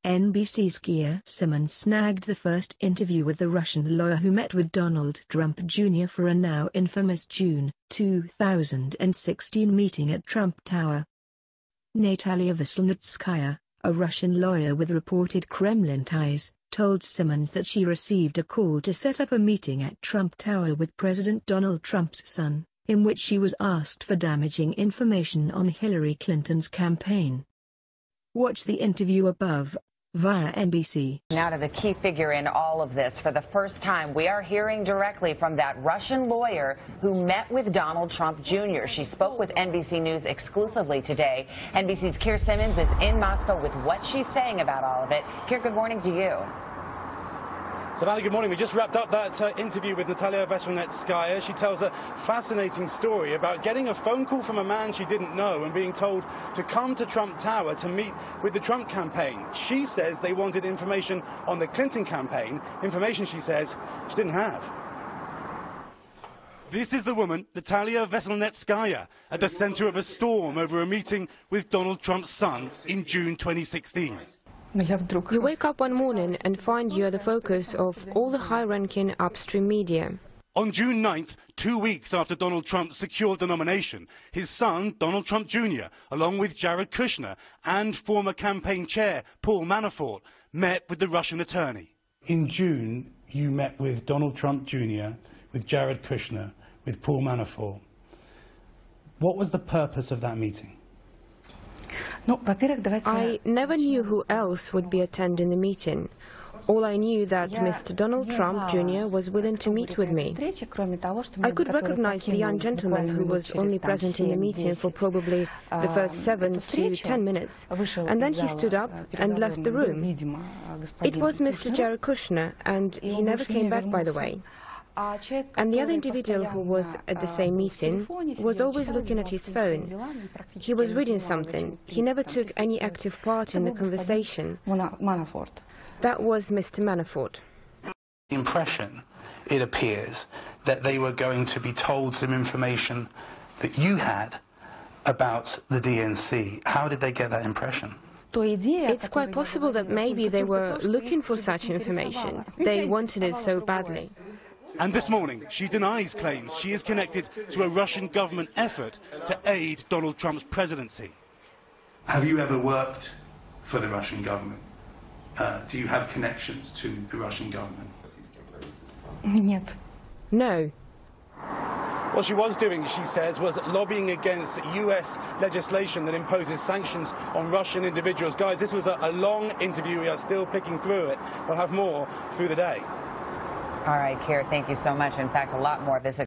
NBC's Keir Simmons snagged the first interview with the Russian lawyer who met with Donald Trump Jr. for a now infamous June 2016 meeting at Trump Tower. Natalia Veselnitskaya, a Russian lawyer with reported Kremlin ties, told Simmons that she received a call to set up a meeting at Trump Tower with President Donald Trump's son, in which she was asked for damaging information on Hillary Clinton's campaign. Watch the interview above, via NBC. Now to the key figure in all of this. For the first time, we are hearing directly from that Russian lawyer who met with Donald Trump Jr. She spoke with NBC News exclusively today. NBC's Keir Simmons is in Moscow with what she's saying about all of it. Keir, good morning to you. Savannah, good morning. We just wrapped up that interview with Natalia Veselnitskaya. She tells a fascinating story about getting a phone call from a man she didn't know and being told to come to Trump Tower to meet with the Trump campaign. She says they wanted information on the Clinton campaign, information she says she didn't have. This is the woman, Natalia Veselnitskaya, at the center of a storm over a meeting with Donald Trump's son in June 2016. You wake up one morning and find you are the focus of all the high-ranking upstream media. On June 9th, 2 weeks after Donald Trump secured the nomination, his son, Donald Trump Jr., along with Jared Kushner and former campaign chair Paul Manafort, met with the Russian attorney. In June, you met with Donald Trump Jr., with Jared Kushner, with Paul Manafort. What was the purpose of that meeting? I never knew who else would be attending the meeting. All I knew that Mr. Donald Trump Jr. was willing to meet with me. I could recognize the young gentleman who was only present in the meeting for probably the first 7 to 10 minutes, and then he stood up and left the room. It was Mr. Jared Kushner, and he never came back, by the way. And the other individual who was at the same meeting was always looking at his phone. He was reading something. He never took any active part in the conversation. That was Mr. Manafort. The impression, it appears, that they were going to be told some information that you had about the DNC. How did they get that impression? It's quite possible that maybe they were looking for such information. They wanted it so badly. And this morning, she denies claims she is connected to a Russian government effort to aid Donald Trump's presidency. Have you ever worked for the Russian government? Do you have connections to the Russian government? No. What she was doing, she says, was lobbying against US legislation that imposes sanctions on Russian individuals. Guys, this was a long interview. We are still picking through it. We'll have more through the day. All right, Keir, thank you so much. In fact, a lot more of this